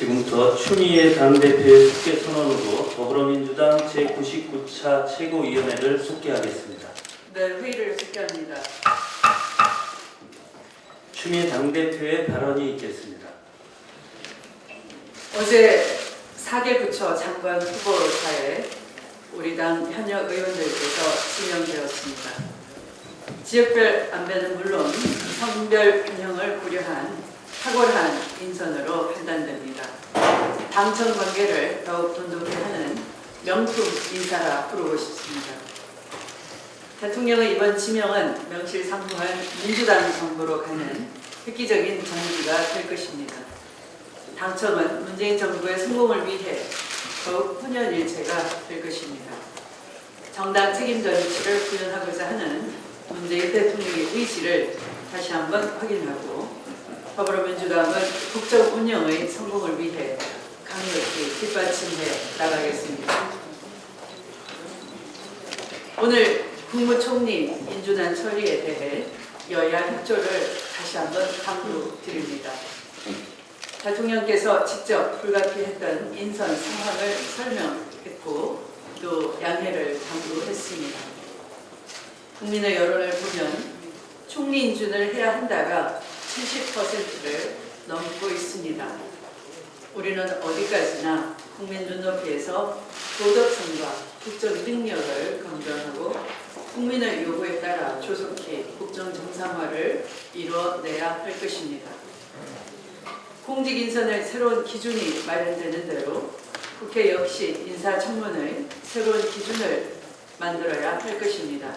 지금부터 추미애 당대표의 숙계 선언으로 더불어민주당 제99차 최고위원회를 속개하겠습니다. 네, 회의를 속개합니다. 추미애 당대표의 발언이 있겠습니다. 어제 4개 부처 장관 후보자에 우리 당 현역 의원들께서 지명되었습니다. 지역별 안배는 물론 성별 균형을 고려한 탁월한 인선으로 판단됩니다. 당청 관계를 더욱 돈독히 하는 명품 인사라 부르고 싶습니다. 대통령의 이번 지명은 명실상부한 민주당 정부로 가는 획기적인 정기가 될 것입니다. 당청은 문재인 정부의 성공을 위해 더욱 혼연일체가 될 것입니다. 정당 책임 전치를 구현하고자 하는 문재인 대통령의 의지를 다시 한번 확인하고 더불어민주당은 국정 운영의 성공을 위해 강력히 뒷받침해 나가겠습니다. 오늘 국무총리 인준안 처리에 대해 여야 협조를 다시 한번 당부드립니다. 대통령께서 직접 불가피했던 인선 상황을 설명했고 또 양해를 당부했습니다. 국민의 여론을 보면 총리 인준을 해야 한다가 70%를 넘고 있습니다. 우리는 어디까지나 국민 눈높이에서 도덕성과 국정 능력을 검증하고 국민의 요구에 따라 조속히 국정 정상화를 이뤄내야 할 것입니다. 공직 인선의 새로운 기준이 마련되는 대로 국회 역시 인사청문의 새로운 기준을 만들어야 할 것입니다.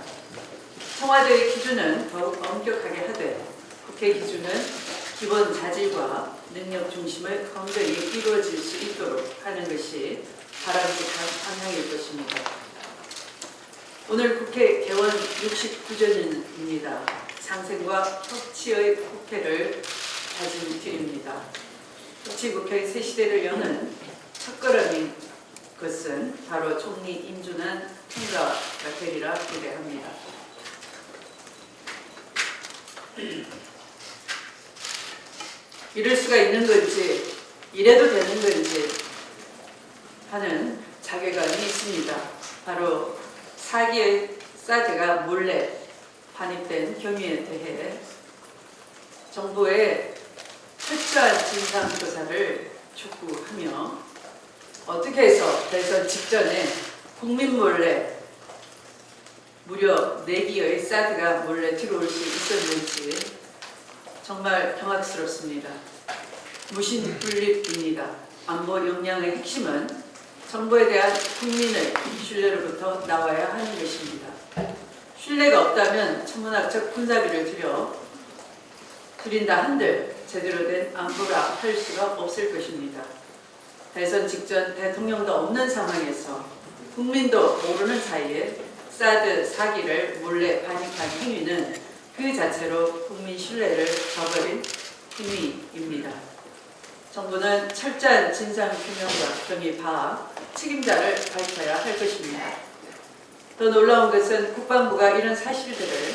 청와대의 기준은 더욱 엄격하게 하되 국회 기준은 기본 자질과 능력 중심의 건전히 이루어질 수 있도록 하는 것이 바람직한 방향일 것입니다. 오늘 국회 개원 69주년입니다. 상생과 협치의 국회를 다짐드립니다. 협치국회의 새 시대를 여는 첫걸음인 것은 바로 총리 인준안 통과가 되리라 기대합니다. 이럴 수가 있는 건지 이래도 되는 건지 하는 자괴감이 있습니다. 바로 4기의 사드가 몰래 반입된 혐의에 대해 정부의 철저한 진상조사를 촉구하며 어떻게 해서 대선 직전에 국민 몰래 무려 4기의 사드가 몰래 들어올 수 있었는지 정말 경악스럽습니다. 무신분립입니다. 안보 역량의 핵심은 정부에 대한 국민의 신뢰로부터 나와야 하는 것입니다. 신뢰가 없다면 천문학적 군사비를 들인다 한들 제대로 된 안보라 할 수가 없을 것입니다. 대선 직전 대통령도 없는 상황에서 국민도 모르는 사이에 사드 4기를 몰래 반입한 행위는 그 자체로 국민 신뢰를 저버린 행위입니다. 정부는 철저한 진상규명과 경위 파악, 책임자를 밝혀야 할 것입니다. 더 놀라운 것은 국방부가 이런 사실들을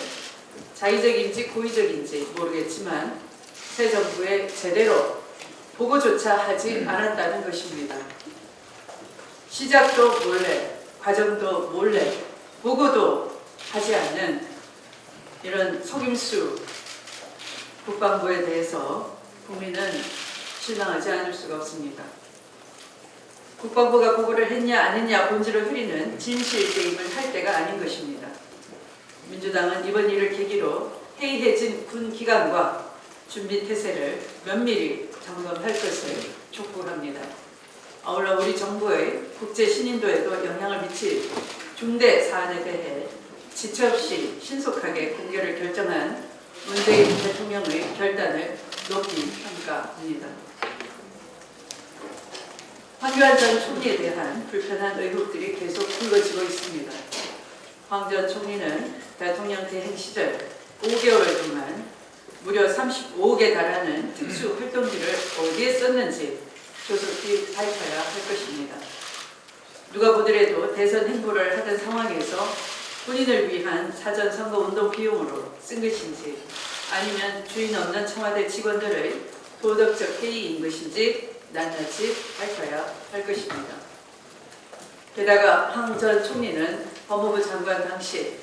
자의적인지 고의적인지 모르겠지만 새 정부에 제대로 보고조차 하지 않았다는 것입니다. 시작도 몰래, 과정도 몰래, 보고도 하지 않는 이런 속임수 국방부에 대해서 국민은 실망하지 않을 수가 없습니다. 국방부가 보고를 했냐 안 했냐 본질을 흐리는 진실 게임을 할 때가 아닌 것입니다. 민주당은 이번 일을 계기로 해이해진 군 기강과 준비 태세를 면밀히 점검할 것을 촉구합니다. 아울러 우리 정부의 국제 신인도에도 영향을 미칠 중대 사안에 대해 지체 없이 신속하게 공개를 결정한 문재인 대통령의 결단을 높이 평가합니다. 황교안 전 총리에 대한 불편한 의혹들이 계속 불거지고 있습니다. 황 전 총리는 대통령 대행 시절 5개월 동안 무려 35억에 달하는 특수 활동비를 어디에 썼는지 조속히 밝혀야 할 것입니다. 누가 보더라도 대선 행보를 하던 상황에서 본인을 위한 사전 선거 운동 비용으로 쓴 것인지 아니면 주인 없는 청와대 직원들의 도덕적 해이인 것인지 낱낱이 밝혀야 할 것입니다. 게다가 황 전 총리는 법무부 장관 당시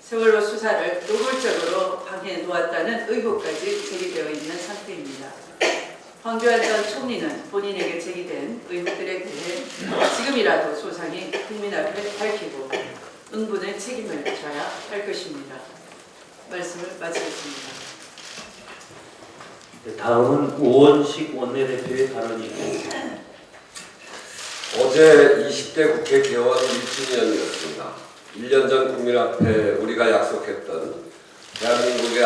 세월호 수사를 노골적으로 방해해 놓았다는 의혹까지 제기되어 있는 상태입니다. 황교안 전 총리는 본인에게 제기된 의혹들에 대해 지금이라도 소상히 국민 앞에 밝히고 응분의 책임을 져야 할 것입니다. 말씀을 마치겠습니다. 네, 다음은 우원식 원내대표의 발언이 있겠습니다. 어제 20대 국회 개원 1주년이었습니다. 1년 전 국민 앞에 우리가 약속했던 대한민국의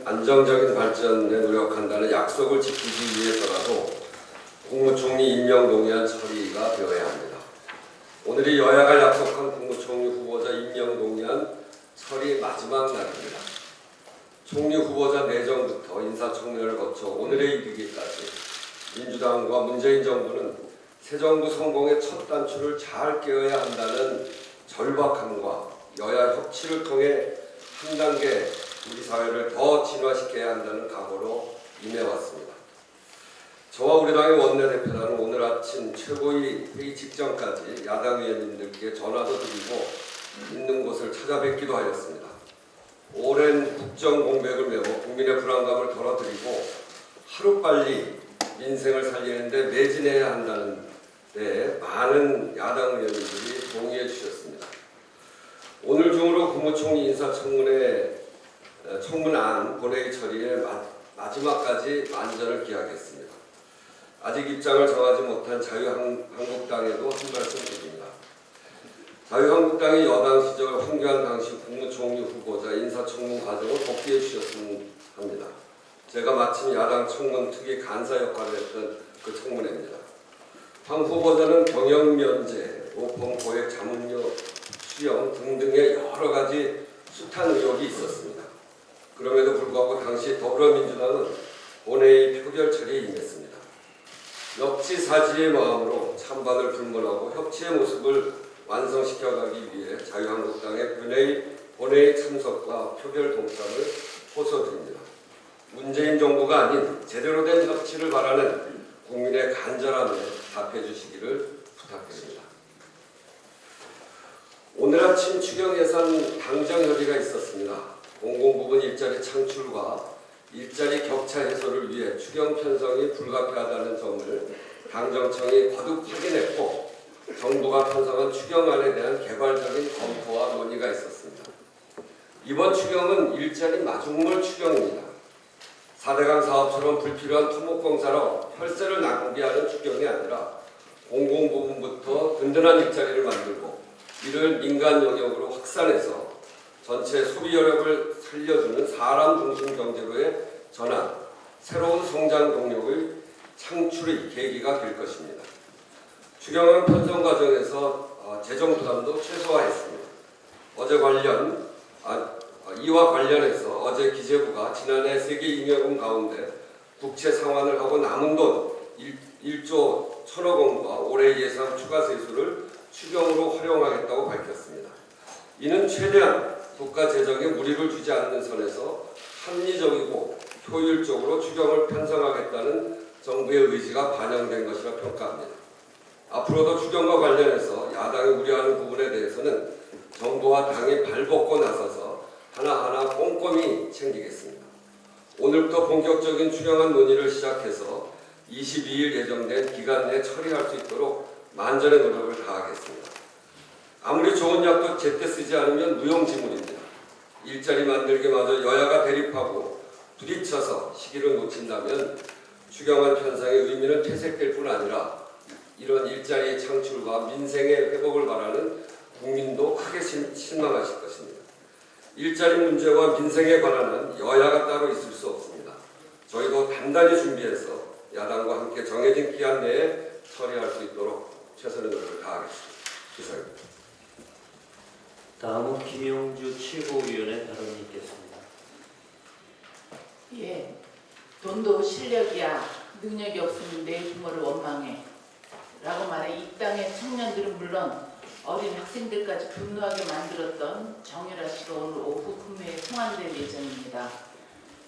안정적인 발전에 노력한다는 약속을 지키기 위해서라도 국무총리 임명동의안 처리가 되어야 합니다. 오늘이 여야가 약속한 국무총리 후보자 임명동의안 처리 마지막 날입니다. 총리 후보자 내정부터 인사청문회를 거쳐 오늘에 이르기까지 민주당과 문재인 정부는 새 정부 성공의 첫 단추를 잘 깨어야 한다는 절박함과 여야 협치를 통해 한 단계 우리 사회를 더 진화시켜야 한다는 각오로 임해왔습니다. 저와 우리 당의 원내대표단은 오늘 아침 최고위 회의 직전까지 야당 의원님들께 전화도 드리고 있는 곳을 찾아뵙기도 하였습니다. 오랜 국정 공백을 메워 국민의 불안감을 덜어드리고 하루빨리 민생을 살리는데 매진해야 한다는 데 많은 야당 의원님들이 동의해 주셨습니다. 오늘 중으로 국무총리 청문안 본회의 처리에 마지막까지 만전을 기하겠습니다. 아직 입장을 정하지 못한 자유한국당에도 한 말씀 드립니다. 자유한국당이 여당 시절 황교안 당시 국무총리 후보자 인사청문 과정을 복귀해 주셨으면 합니다. 제가 마침 야당 청문 특위 간사 역할을 했던 그 청문회입니다. 황 후보자는 경영 면제, 로펌 고액 자문료 수령 등등의 여러 가지 숱한 의혹이 있었습니다. 그럼에도 불구하고 당시 더불어민주당은 본회의 표결 처리에 임했습니다. 역지사지의 마음으로 찬반을 불문하고 협치의 모습을 완성시켜가기 위해 자유한국당의 본회의 참석과 표결 동참을 호소드립니다. 문재인 정부가 아닌 제대로 된 협치를 바라는 국민의 간절함에 답해 주시기를 부탁드립니다. 오늘 아침 추경 예산 당정 협의가 있었습니다. 공공부문 일자리 창출과 일자리 격차 해소를 위해 추경 편성이 불가피하다는 점을 당정청이 거듭 확인했고 정부가 편성한 추경안에 대한 개발적인 검토와 논의가 있었습니다. 이번 추경은 일자리 마중물 추경입니다. 4대강 사업처럼 불필요한 토목공사로 혈세를 낭비하는 추경이 아니라 공공부문부터 든든한 일자리를 만들고 이를 민간 영역으로 확산해서 전체 소비 여력을 살려주는 사람 중심 경제로의 전환, 새로운 성장 동력의 창출의 계기가 될 것입니다. 추경안 편성 과정에서 재정 부담도 최소화했습니다. 이와 관련해서 어제 기재부가 지난해 세계잉여금 가운데 국채 상환을 하고 남은 돈 1조 1천억 원과 올해 예상 추가 세수를 추경으로 활용하겠다고 밝혔습니다. 이는 최대한 국가 재정에 무리를 주지 않는 선에서 합리적이고 효율적으로 추경을 편성하겠다는 정부의 의지가 반영된 것이라 평가합니다. 앞으로도 추경과 관련해서 야당이 우려하는 부분에 대해서는 정부와 당이 발벗고 나서서 하나하나 꼼꼼히 챙기겠습니다. 오늘부터 본격적인 추경안 논의를 시작해서 22일 예정된 기간 내에 처리할 수 있도록 만전의 노력을 다하겠습니다. 아무리 좋은 약도 제때 쓰지 않으면 무용지물입니다. 일자리 만들기마저 여야가 대립하고 부딪혀서 시기를 놓친다면 추경안 편성의 의미는 퇴색될 뿐 아니라 이런 일자리 창출과 민생의 회복을 바라는 국민도 크게 실망하실 것입니다. 일자리 문제와 민생에 관한 여야가 따로 있을 수 없습니다. 저희도 단단히 준비해서 야당과 함께 정해진 기한 내에 처리할 수 있도록 최선의 노력을 다하겠습니다. 이상입니다. 다음은 김영주 최고위원의 발언이 있겠습니다. 예, 돈도 실력이야 능력이 없으면 내 부모를 원망해 라고 말해 이 땅의 청년들은 물론 어린 학생들까지 분노하게 만들었던 정유라 씨가 오늘 오후 국내에 송환될 예정입니다.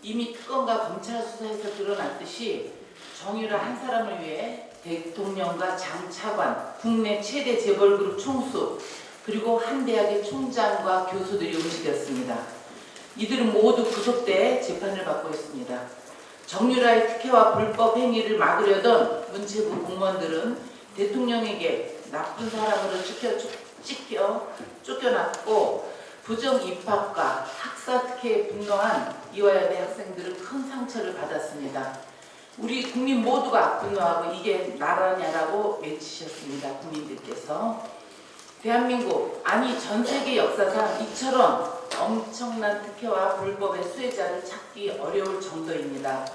이미 특검과 검찰 수사에서 드러났듯이 정유라 한 사람을 위해 대통령과 장차관, 국내 최대 재벌그룹 총수, 그리고 한 대학의 총장과 교수들이 움직였습니다. 이들은 모두 구속돼 재판을 받고 있습니다. 정유라의 특혜와 불법 행위를 막으려던 문체부 공무원들은 대통령에게 나쁜 사람으로 쫓겨났고 부정 입학과 학사 특혜에 분노한 이화여대 학생들은 큰 상처를 받았습니다. 우리 국민 모두가 분노하고 이게 나라냐라고 외치셨습니다. 국민들께서. 대한민국, 아니 전 세계 역사상 이처럼 엄청난 특혜와 불법의 수혜자를 찾기 어려울 정도입니다.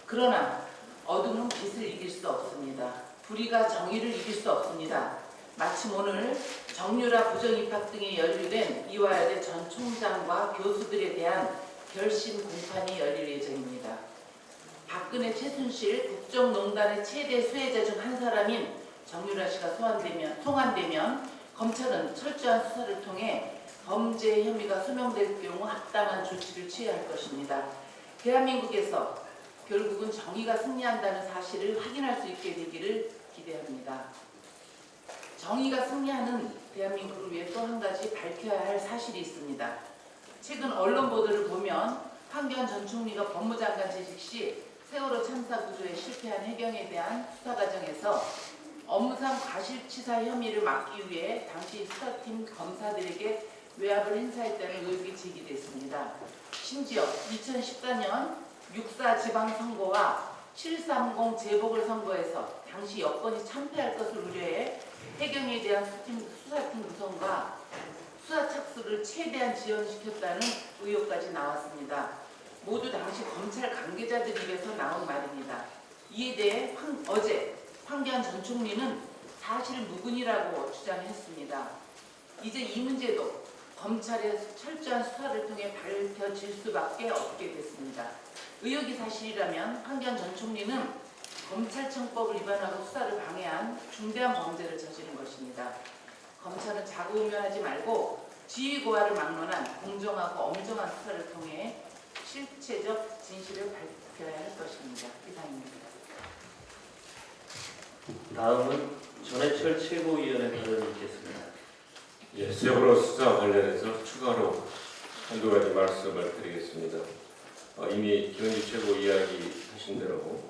그러나 어둠은 빛을 이길 수 없습니다. 불의가 정의를 이길 수 없습니다. 마침 오늘 정유라 부정입학 등에 연루된 이화여대 전 총장과 교수들에 대한 결심 공판이 열릴 예정입니다. 박근혜 최순실 국정농단의 최대 수혜자 중 한 사람인 정유라 씨가 송환되면 검찰은 철저한 수사를 통해 범죄 혐의가 소명될 경우 합당한 조치를 취해야 할 것입니다. 대한민국에서 결국은 정의가 승리한다는 사실을 확인할 수 있게 되기를 기대합니다. 정의가 승리하는 대한민국을 위해 또 한 가지 밝혀야 할 사실이 있습니다. 최근 언론 보도를 보면 황교안 전 총리가 법무장관 재직 시 세월호 참사 구조에 실패한 해경에 대한 수사 과정에서 업무상 과실치사 혐의를 막기 위해 당시 수사팀 검사들에게 외압을 행사했다는 의혹이 제기됐습니다. 심지어 2014년 6.4 지방선거와 7.30 재보궐선거에서 당시 여권이 참패할 것을 우려해 해경에 대한 수사팀 구성과 수사 착수를 최대한 지연시켰다는 의혹까지 나왔습니다. 모두 당시 검찰 관계자들 입에서 나온 말입니다. 이에 대해 어제 황교안 전 총리는 사실 무근이라고 주장했습니다. 이제 이 문제도 검찰의 철저한 수사를 통해 밝혀질 수밖에 없게 됐습니다. 의혹이 사실이라면 황교안 전 총리는 검찰청법을 위반하고 수사를 방해한 중대한 범죄를 저지른 것입니다. 검찰은 자구우면하지 말고 지위고하를 막론한 공정하고 엄정한 수사를 통해 실체적 진실을 밝혀야 할 것입니다. 이상입니다. 다음은 전해철 최고위원의 발언이 있겠습니다. 예, 세월호 수사 관련해서 추가로 한두 가지 말씀을 드리겠습니다. 이미 김현지 최고 이야기하신 대로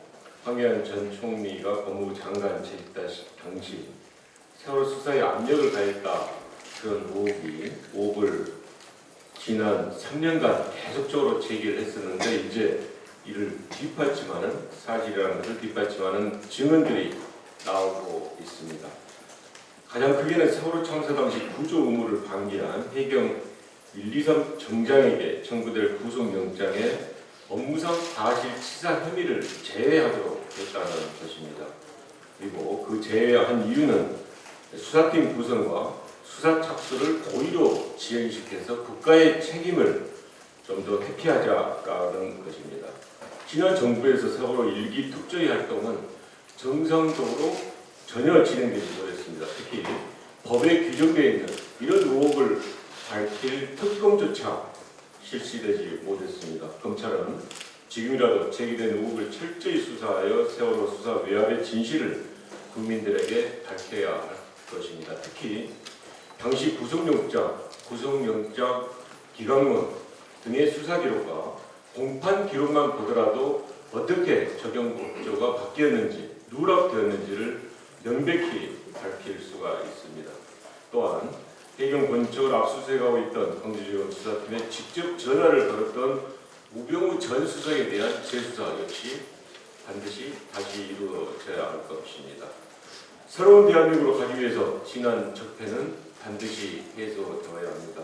황교안 전 총리가 법무부 장관 재직 당시 세월호 수사에 압력을 가했다 그런 의혹을 지난 3년간 계속적으로 제기를 했었는데 이제 이를 뒷받침하는 사실이라는 것을 뒷받침하는 증언들이 나오고 있습니다. 가장 크게는 세월호 참사 당시 구조 의무를 방기한 해경 123 정장에게 청구될 구속영장에 업무상 과실치사 혐의를 제외하도록 했다는 것입니다. 그리고 그 제외한 이유는 수사팀 구성과 수사 착수를 고의로 지연시켜서 국가의 책임을 좀 더 회피하자라는 것입니다. 지난 정부에서 세월호 1기 특조위 활동은 정상적으로 전혀 진행되지 못했습니다. 특히 법에 규정되어 있는 이런 의혹을 밝힐 특검조차 실시되지 못했습니다. 검찰은 지금이라도 제기된 의혹을 철저히 수사하여 세월호 수사 외압의 진실을 국민들에게 밝혀야 할 것입니다. 특히 당시 구속영장 기각문 등의 수사 기록과 공판 기록만 보더라도 어떻게 적용 법조가 바뀌었는지 누락되었는지를 명백히 밝힐 수가 있습니다. 또한 해경 본청을 압수수색하고 있던 광주지검 수사팀에 직접 전화를 걸었던 우병우 전 수석에 대한 재수사 역시 반드시 다시 이루어져야 할 것입니다. 새로운 대한민국으로 가기 위해서 지난 적폐는 반드시 해소되어야 합니다.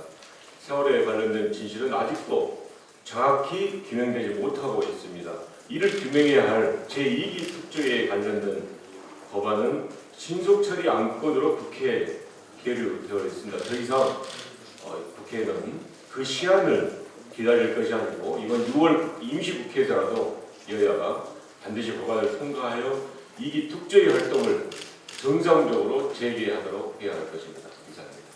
세월호에 관련된 진실은 아직도 정확히 규명되지 못하고 있습니다. 이를 규명해야 할 제2기 특조위에 관련된 법안은 신속 처리 안건으로 국회에 계류되어 있습니다. 더 이상 국회는 그 시한을 기다릴 것이 아니고 이번 6월 임시국회에서라도 여야가 반드시 법안을 통과하여 2기 특조위 활동을 정상적으로 재개하도록 해야 할 것입니다. 이상입니다.